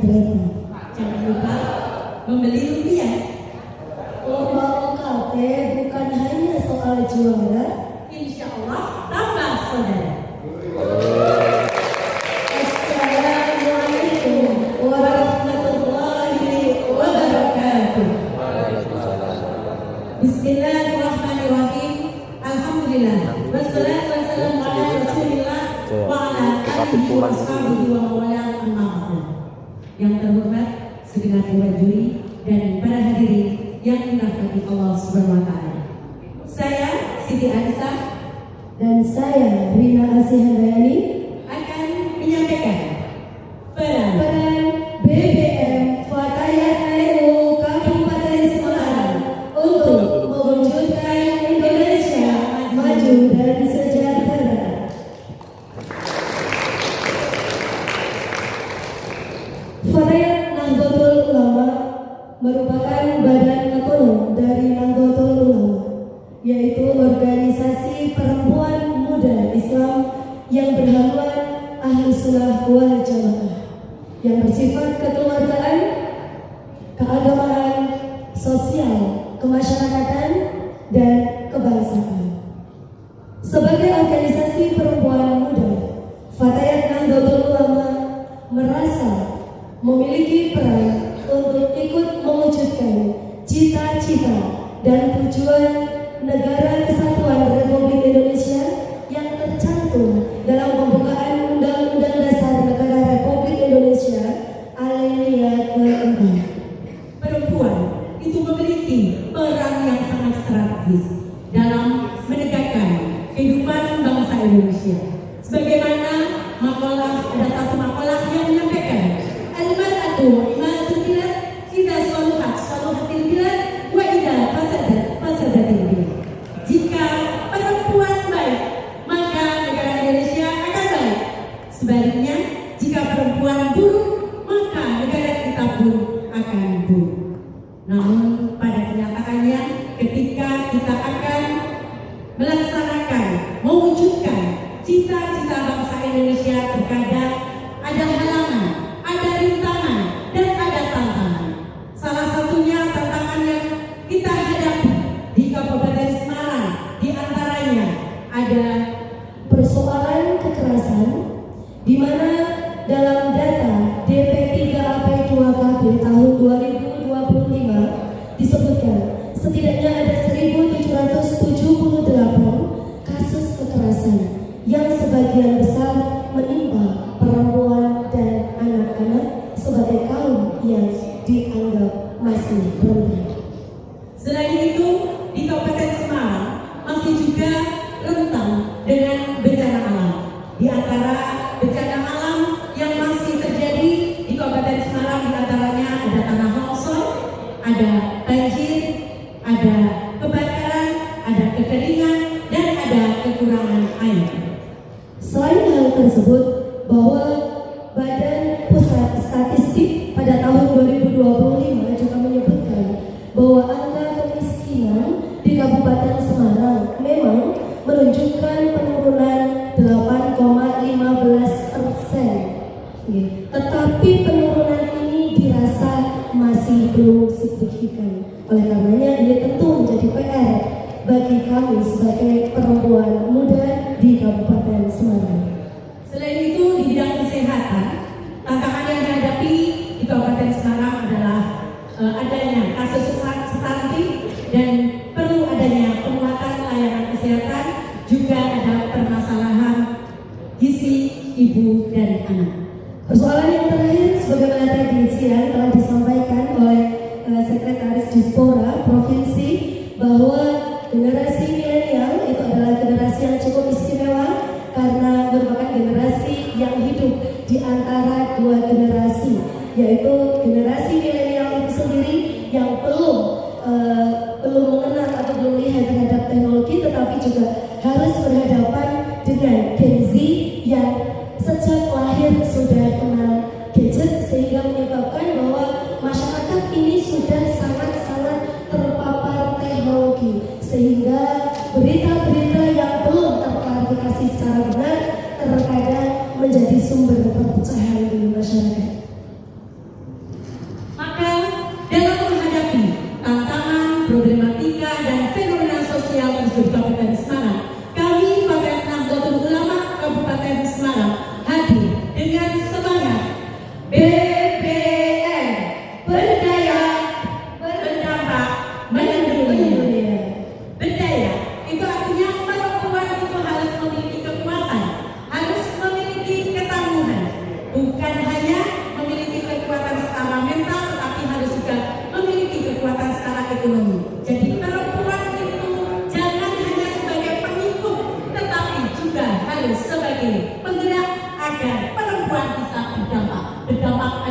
kereta. Jangan lupa membeli rupiah. Lomba UKT bukan hanya soal juara, insya Allah tambah saudara. Assalamualaikum warahmatullahi wabarakatuh. Bismillahirrahmanirrahim. Alhamdulillah. Wassalatu wassalamu ala Rasulillah wa ala alihi wa sahbihi wa mawala amma ba'du. Yang terhormat segenap dewan juri dan para hadirin yang dirahmati Allah Subhanahu wa taala. Saya Siti Aisyah dan saya Rina Asih Handayani akan menyampaikan peran BBM Fatayat NU Kabupaten Semarang untuk mewujudkan Indonesia maju dan sejahtera. Fatayat Nahdlatul Ulama merupakan badan otonom dari Nahdlatul Ulama, yaitu organisasi perempuan muda Islam yang berhaluan Ahlus Sunnah wal Jamaah, yang bersifat kekeluargaan, keagamaan, sosial, kemasyarakatan, dan kebangsaan. Sebagai organisasi perempuan muda, Fatayat Nahdlatul Ulama merasa memiliki peran untuk ikut mewujudkan cita-cita dan tujuan Negara Kesatuan Republik Indonesia yang tercantum dalam pembukaan Undang-Undang Dasar Negara Republik Indonesia Alinea ke-4. Perempuan itu memiliki peran yang sangat strategis dalam menegakkan kehidupan bangsa Indonesia. Sebagaimana ada satu makalah yang menyampaikan al-mar'atu imaratun bilad idza saluhat saluhatil bilad wa idza fasadatil bilad. Jika perempuan baik, maka negara Indonesia akan baik. Sebaliknya, jika perempuan buruk, maka negara kita pun akan buruk. Namun pada kenyataannya, ketika kita akan melaksanakan, mewujudkan cita-cita bangsa Indonesia, terkadang ada halangan, ada rintangan, dan ada tantangan. Salah satunya tantangan yang kita hadapi di Kabupaten Semarang, di antaranya ada persoalan kekerasan, di mana dalam data DP3AP2KB tahun 2025 disebutkan setidaknya ada 1.778 kasus kekerasan yang sebagian besar menimpa perempuan dan anak-anak sebagai kaum yang dianggap masih rentan. Selain itu, di Kabupaten Semarang masih juga rentan dengan bencana alam. Di antara bencana alam yang masih terjadi di Kabupaten Semarang, di antaranya ada tanah longsor, ada banjir, ada kebakaran, ada kekeringan, dan ada kekurangan air. Selain hal tersebut, bahwa Badan Pusat Statistik pada tahun 2025 juga menyebutkan bahwa angka kemiskinan di Kabupaten Semarang memang menunjukkan penurunan 8,15%. Tetapi penurunan ini dirasa masih belum signifikan. Oleh karenanya ini tentu menjadi PR bagi kami sebagai perempuan muda di Kabupaten Semarang. Selain itu, di bidang kesehatan, tantangan yang dihadapi di Kabupaten Semarang adalah adanya kasus stunting dan perlu adanya penguatan layanan kesehatan, juga ada permasalahan gizi ibu dan anak. Persoalan yang terakhir, sebagaimana tadi siang telah disampaikan oleh Sekretaris Dispora Provinsi, bahwa generasi milenial itu adalah generasi yang cukup istimewa karena merupakan generasi yang hidup di antara dua generasi, yaitu generasi milenial itu sendiri yang belum mengenal atau belum melihat terhadap teknologi, tetapi juga harus berhadapan dengan Gen Z yang sejak lahir sudah kenal gadget, sehingga menyebabkan bahwa masyarakat ini sudah sangat-sangat terpapar teknologi, sehingga berita-berita yang belum terklarifikasi secara benar terkadang menjadi sumber perpecahan di masyarakat.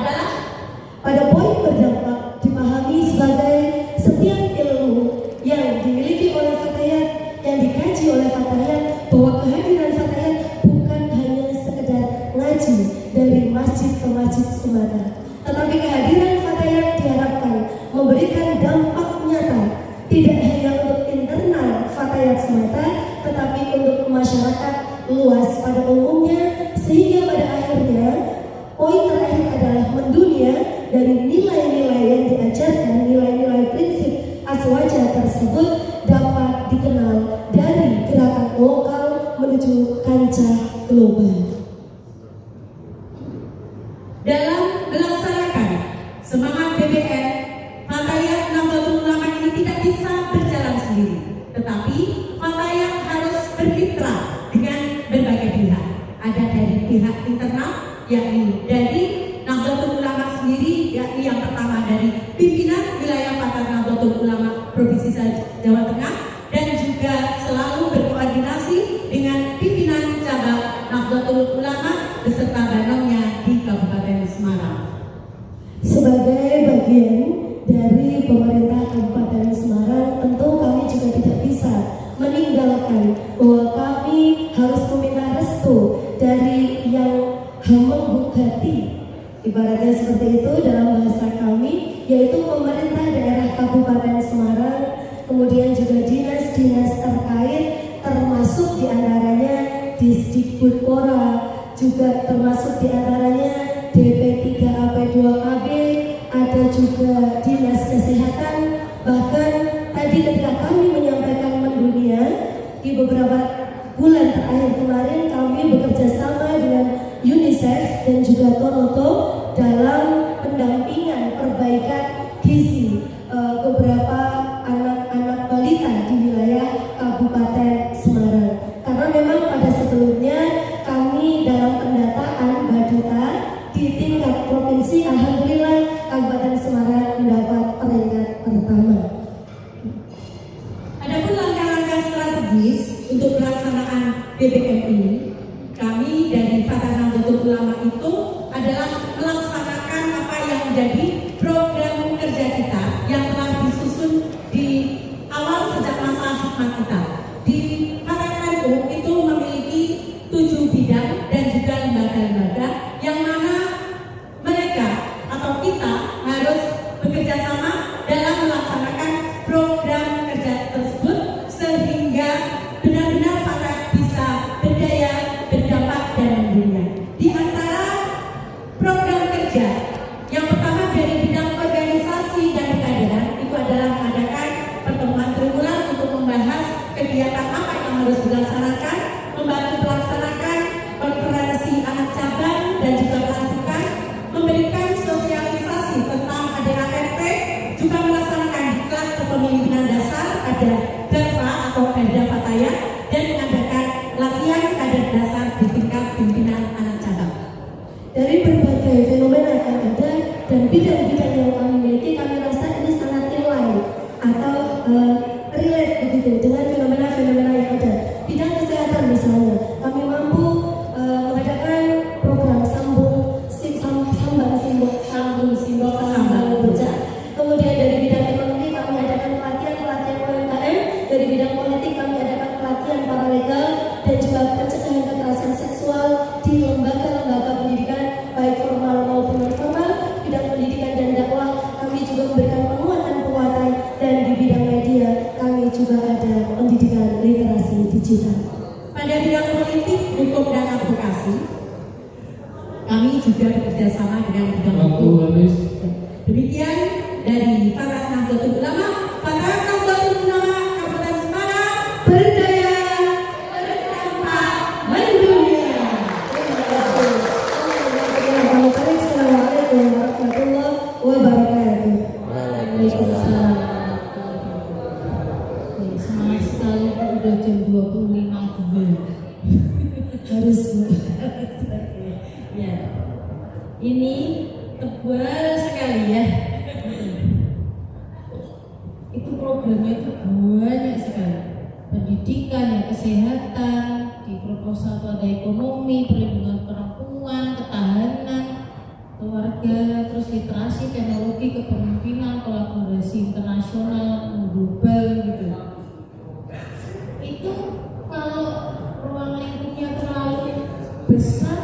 adalah pada poin berdampak dipahami sebagai setiap ilmu yang dimiliki oleh fatayat, yang dikaji oleh fatayat, bahwa kehadiran fatayat bukan hanya sekedar ngaji dari masjid ke masjid semata, tetapi kehadiran fatayat diharapkan memberikan dampak nyata tidak hanya untuk internal fatayat semata, tetapi untuk masyarakat luas pada umumnya, sehingga pada akhirnya poin terakhir adalah mendunia dari nilai-nilai yang diajarkan, nilai-nilai prinsip aswaja tersebut dapat dikenal dari gerakan lokal menuju kancah global. Dalam melaksanakan semangat BBN, Fatayat Nahdlatul Ulama ini tidak bisa berjalan sendiri, tetapi Fatayat harus bermitra dengan berbagai pihak. Ada dari pihak internal, yakni dari Nahdlatul Ulama sendiri, yakni yang pertama dari pimpinan wilayah Fatayat Nahdlatul Ulama Provinsi Jawa Tengah, dan juga selalu berkoordinasi dengan pimpinan cabang Nahdlatul Ulama beserta banomnya di Kabupaten Semarang. Sebagai bagian dari pemerintah Kabupaten Semarang, tentu kami juga tidak bisa meninggalkan bahwa kami harus meminta restu dari yang menghukati, ibaratnya seperti itu dalam bahasa kami, yaitu pemerintah daerah Kabupaten Semarang, kemudian juga dinas-dinas terkait, termasuk diantaranya Disdikbudpora, juga termasuk diantaranya DP3AP2KB, ada juga dinas kesehatan. Bahkan tadi ketika kami menyampaikan mendunia, di beberapa bulan terakhir kemarin kami bekerja sama dengan UNICEF dan juga Tonoto dalam pendampingan perbaikan gizi beberapa anak-anak balita di wilayah Kabupaten Semarang. Karena memang pada sebelumnya kami dalam pendataan Badita di tingkat provinsi, alhamdulillah Kabupaten Semarang mendapat peringkat pertama. Adapun langkah-langkah strategis untuk pelaksanaan BBM ini, kami dari Fatayat Nahdlatul Ulama itu adalah melaksanakan apa yang menjadi program kerja kita yang telah disusun di awal sejak masa hikmat kita. Di Fatayat NU itu memiliki 7 bidang dan juga lembaga-lembaga yang mana mereka atau kita harus bekerja sama dalam melaksanakan program kerja tersebut sehingga benar-benar Fatayat bisa berdaya, berdampak dan mendunia. Di antara program kerja yang pertama dari bidang organisasi dan pengkaderan itu adalah mengadakan pertemuan triwulan untuk membahas kegiatan apa yang harus dilaksanakan, membantu melaksanakan konferensi anak cabang dan juga pelantikan, memberikan sosialisasi tentang ADART, juga melaksanakan diklat kepemimpinan dasar, ada DARPA atau Perda Fatayat, dan mengadakan latihan kader dasar di tingkat pimpinan anak cabang. Dari berbagai fenomena yang ada dan bidang-bidang yang kami miliki, kami rasa ini sangat inline atau relate begitu dengan fenomena-fenomena yang ada. Bidang kesehatan misalnya, kami mampu mengadakan program sambung sambung bercak. Kemudian dari bidang ekonomi kami adakan pelatihan UMKM, dari bidang politik kami adakan pelatihan paralegal dan juga pencegahan kekerasan seksual di lembaga-lembaga pendidikan baik formal maupun non formal. Bidang pendidikan dan dakwah kami juga memberikan penguatan dan di bidang media kami juga ada pendidikan literasi digital. Pada bidang politik, hukum dan advokasi, kami juga bekerja sama dengan bidang hukum. Demikian dari Fatayat Nahdlatul Ulama, Fatayat Nahdlatul Ulama Kabupaten Semarang berdaya, berdampak, mendunia. Assalamualaikum warahmatullahi wabarakatuh. Waalaikumsalam. Semangat sekali udah jam 25 Harus ya. Ini tebal sekali ya. Itu programnya itu banyak sekali. Pendidikan, ya, kesehatan, di proposal itu ada ekonomi, perlindungan perempuan, ketahanan, keluarga, terus literasi, teknologi, kepemimpinan, kolaborasi internasional, global gitu. Itu kalau ruang lingkupnya terlalu besar,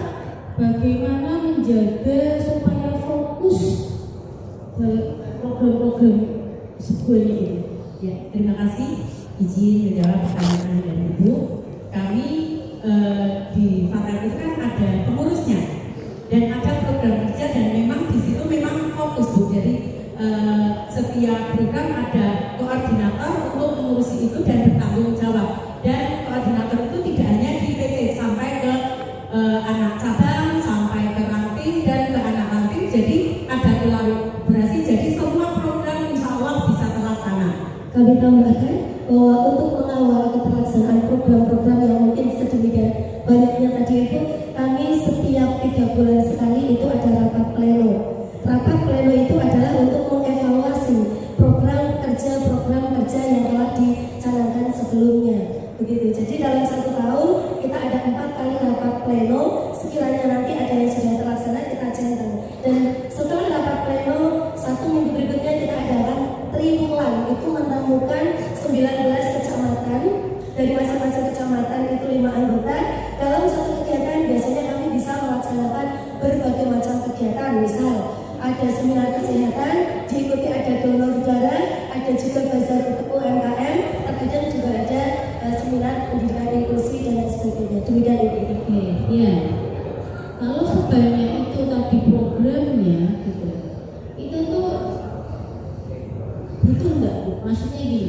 bagaimana menjaga supaya fokus dalam program-program sebuahnya ini? Ya, terima kasih. Izin menjawab pertanyaan dari Ibu. Kami di Fakat itu kan ada pengurusnya dan ada program kerja, dan memang di situ memang fokus Bu. Jadi setiap program ada koordinator untuk mengurusi itu dan bertanggung jawab. Dan koordinator itu tidak hanya di PT, sampai ke anak cabang, sampai ke ranting dan ke anak ranting. Jadi ada kolaborasi. Jadi semua program insya Allah bisa terlaksana. Kami tambahkan bahwa untuk mengawal keterlaksanaan program-program yang mungkin sedemikian banyaknya tadi itu, kami setiap 3 bulan sekali itu ada rapat pleno. Rapat pleno itu adalah untuk mengevaluasi program kerja yang telah dicanangkan sebelumnya. Begitu. Jadi dalam 1 tahun kita ada 4 kali rapat pleno. Sekiranya nanti ada yang sudah terlaksana, kita centang. Dan setelah rapat pleno, 1 minggu berikutnya kita adakan triwulan, itu menemukan 19 kecamatan. Dari masing-masing kecamatan itu 5 anggota. Dalam satu kegiatan biasanya kami bisa melaksanakan berbagai macam kegiatan. Misal ada seminar kesehatan, diikuti ada donor darah, ada juga bazar untuk UMKM, terkadang juga ada seminar pendidikan inklusi dan lain sebagainya. Demikian Ibu. Oke, ya. Kalau sebanyak itu tadi programnya gitu, itu tuh butuh nggak Bu? Maksudnya gini,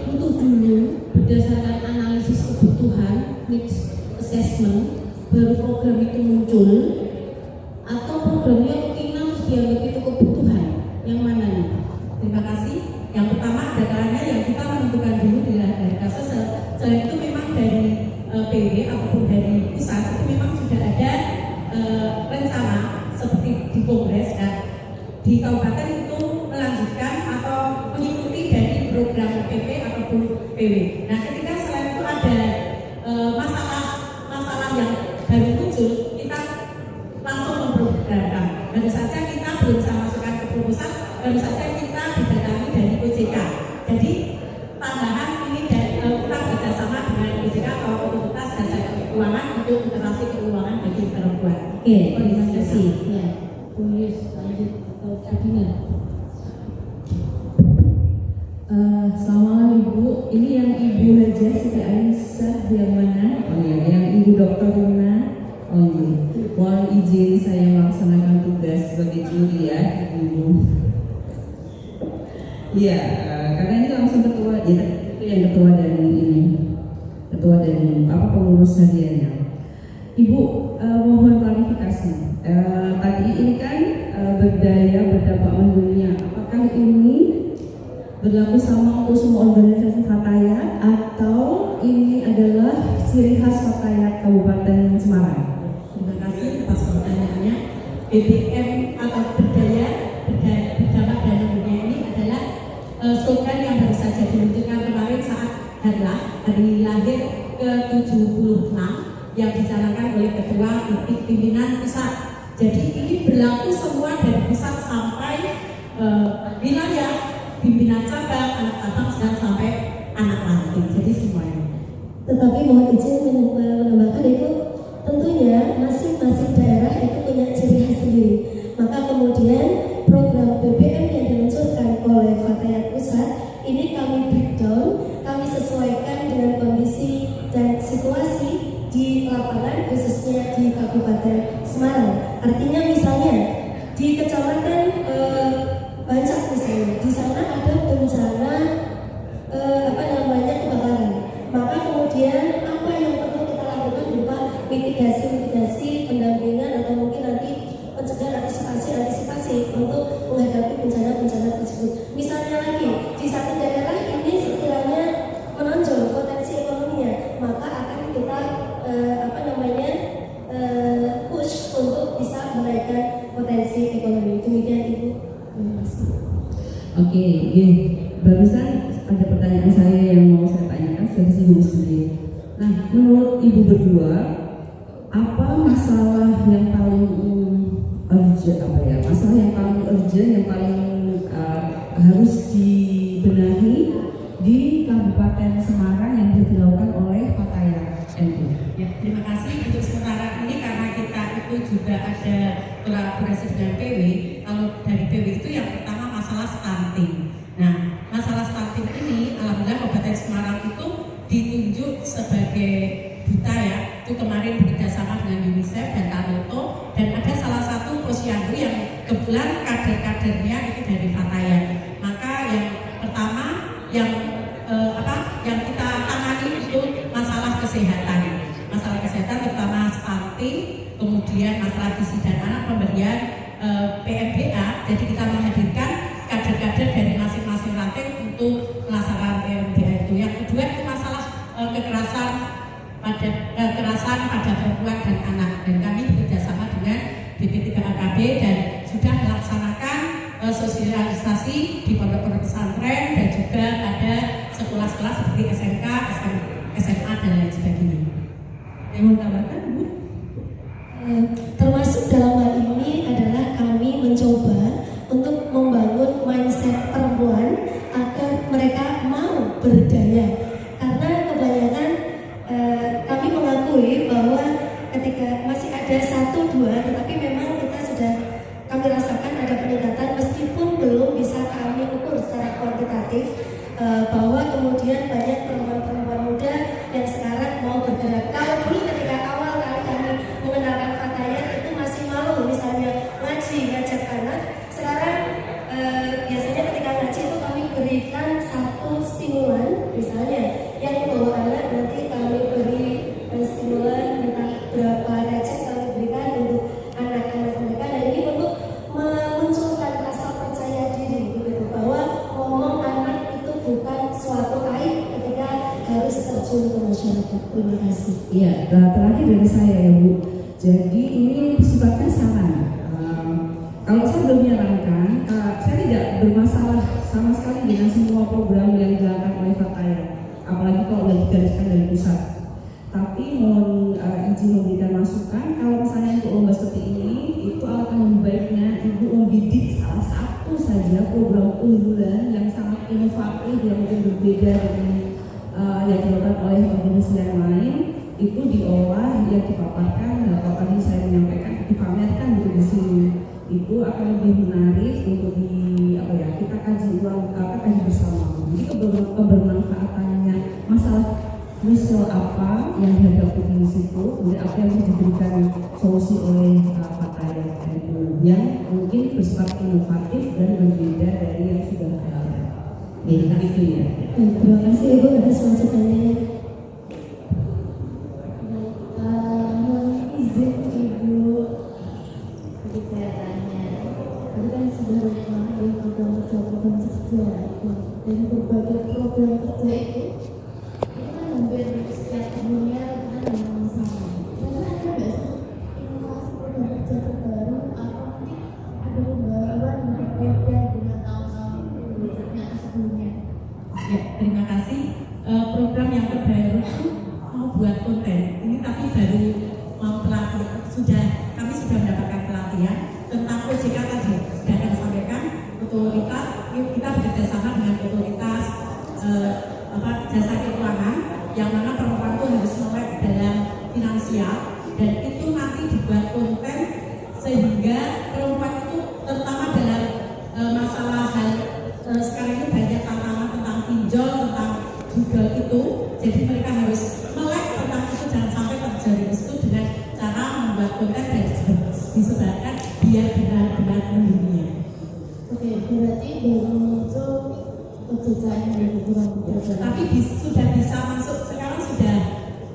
butuh dulu berdasarkan analisis kebutuhan, needs assessment, baru program itu muncul, atau programnya rutin harus dianggap itu kebutuhan? Yang mana nih? Terima kasih. Yang pertama ada kalanya yang kita menentukan dulu dari kasus. Selain itu memang dari PW ataupun dari pusat itu memang sudah ada rencana seperti di kongres dan di kabupaten itu melanjutkan atau mengikuti dari program PP ataupun PW. Nah, ketika selain itu ada masalah yang baru muncul, kita langsung memprogramkan. Baru saja kita belum bisa masukkan ke proposal, baru saja kita didatangi dari OJK. Jadi tambahan ini kita bekerjasama dengan OJK atau Otoritas Jasa Keuangan untuk literasi keuangan bagi perempuan. Oke, terima kasih. Ya, tulis lanjut atau begini. Selamat malam Ibu. Ini yang Ibu Haja Siti Aisyah yang mana? Oh iya, yang Ibu Dr. Luna. Oh iya. Mohon izin saya melaksanakan tugas sebagai juri ya, Ibu. Iya, karena ini langsung ketua, ya itu yang ketua dan ini, ketua dan pengurus hadiahnya. Ibu, mohon klarifikasi. Tadi ini kan berdaya berdampak mendunia. Apakah ini berlaku sama untuk semua organisasi Fatayat atau ini adalah ciri khas Fatayat Kabupaten Semarang? Terima kasih atas pertanyaannya. BBM atau berdaya berdampak dan mendunia ini adalah slogan yang baru saja diluncurkan kemarin saat hari lahir ke-76 yang dicanangkan oleh Ketua Pimpinan Pusat. Jadi ini berlaku semua dari pusat sampai wilayah, pimpinan cabang, anak cabang, dan sampai anak ranting. Jadi semuanya. Tetapi mohon izin menambahkan itu tentunya masing-masing daerah itu punya ciri khas sendiri. Maka kemudian program BBM yang diluncurkan oleh Fatayat Pusat ini kami breakdown, kami sesuaikan dengan kondisi dan situasi di lapangan, khususnya di Kabupaten Semarang. Artinya misalnya di Kecamatan Bancak misalnya, di sana ada bencana kebakaran. Maka kemudian apa yang perlu kita lakukan berupa mitigasi, pendampingan atau mungkin nanti pencegahan antisipasi untuk menghadapi bencana-bencana tersebut. Misalnya lagi di satu daerah ini sekiranya menonjol potensi ekonominya, maka akan kita push untuk bisa menaikkan potensi ekonomi. Demikian Ibu. Oke, barusan ada pertanyaan saya yang mau saya tanyakan, saya singgung sendiri. Nah, menurut Ibu berdua, apa masalah yang paling urgent, masalah yang paling urgent, yang paling harus dibenahi di Kabupaten Semarang yang dilakukan oleh Fatayat NU. Ya, terima kasih untuk sementara ini karena kita itu juga ada kolaborasi dengan PW. Kalau dari PW itu yang pertama masalah stunting. Nah, masalah stunting ini alhamdulillah Kabupaten Semarang itu ditunjuk sebagai duta ya. Itu kemarin bekerjasama dengan UNICEF dan Tanoto, dan ada salah satu posyandu yang kebetulan kader-kadernya itu dari Fatayat. Maka yang pertama yang kita tangani itu masalah kesehatan. Masalah kesehatan terutama stunting, kemudian masalah gizi dan anak, pemberian PMBA. Jadi kita menghadirkan kader-kader dari masing-masing ranting untuk melaksanakan PMBA itu. Yang kedua itu masalah kekerasan pada perempuan dan anak, dan kami bekerjasama dengan BP3AKB dan sudah melaksanakan sosialisasi di pondok-pondok pesantren dan juga pada sekolah-sekolah seperti SMK, SMA dan lain sebagainya. Yang mau tambahkan, Bu? Termasuk dalam hal ini adalah kami mencoba untuk membangun mindset perempuan agar mereka mau berdaya, karena kebanyakan kami mengakui bahwa ketika masih ada 1-2, tetapi memang kita sudah kami rasakan ada peningkatan meskipun belum bisa kami ukur secara kuantitatif, bahwa kemudian banyak perempuan-perempuan muda yang sekarang mau bergerak. Kalau dulu ketika awal kali kami mengenalkan Fatayat itu masih malu misalnya ngajak anak, sekarang biasanya ketika ngaji itu kami berikan satu stimulan, misalnya yang membawa anak nanti kami beri stimulan entah berapa receh kami berikan untuk anak-anak mereka, dan ini untuk memunculkan rasa percaya diri gitu, bahwa ngomong anak itu bukan suatu aib ketika harus terjun ke masyarakat. Terima kasih. Iya, terakhir dari saya ya Bu. Jadi ini sifatnya saran. Kalau saya belum menyarankan, saya tidak bermasalah sama sekali dengan semua program yang dilakukan oleh Fatayat, apalagi kalau sudah digariskan dari pusat. Tapi mohon izin memberikan masukan, kalau misalnya untuk lomba seperti ini, itu alangkah lebih baiknya Ibu membidik salah satu saja program unggulan yang sangat inovatif, yang mungkin berbeda dengan yang dilakukan oleh organisasi yang lain, itu diolah, yang dipaparkan, kalau tadi saya menyampaikan, dipamerkan di sini. Itu akan lebih menarik untuk kita kaji ulang, kaji bersama. Jadi kebermanfaatannya masalah misal apa yang dihadapi di situ, kemudian apa yang diberikan solusi oleh Fatayat NU yang mungkin bersifat inovatif dan berbeda dari yang sudah ada. Jadi itu ya. Terima kasih Ibu atas masukannya. Mohon izin Ibu, jadi saya tanya, tadi kan sudah mengenai program kerja itu, dari berbagai program kerja itu kan hampir setiap tahunnya ada yang sama. Karena ada nggak sih inovasi program kerja terbaru atau mungkin ada pembaruan yang berbeda dengan tahun-tahun berikutnya sebelumnya? Ya, terima kasih. Program yang terbaru itu mau buat konten ini, tapi baru mau pelatihan. Kami sudah mendapatkan pelatihan tentang OJK tadi sudah kami sampaikan. Otoritas kita bekerja sama dengan otoritas jasa keuangan, yang mana perempuan itu harus melek dalam finansial, dan itu nanti dibuat konten sehingga perempuan itu terutama dalam masalah hal sekarang ini banyak tantangan tentang pinjol, tentang jual itu, jadi mereka harus melek tentang itu, jangan sampai terjadi itu dengan cara membuat konten dan disebarkan biar benar-benar mendunia. Oke, berarti baru muncul pekerjaan dari kurang bekerja. Tapi sudah bisa masuk, sekarang sudah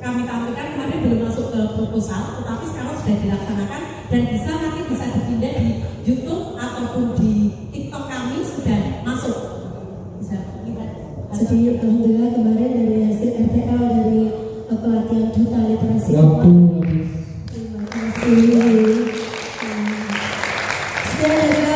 kami tampilkan, kemarin belum masuk ke proposal, tetapi sekarang sudah dilaksanakan dan nanti bisa dipindah di YouTube ataupun di TikTok, kami sudah masuk. Bisa lihat. Jadi alhamdulillah kemarin dari hasil RTL dari pelatihan duta literasi. Waktu habis. Terima kasih. Sekian dari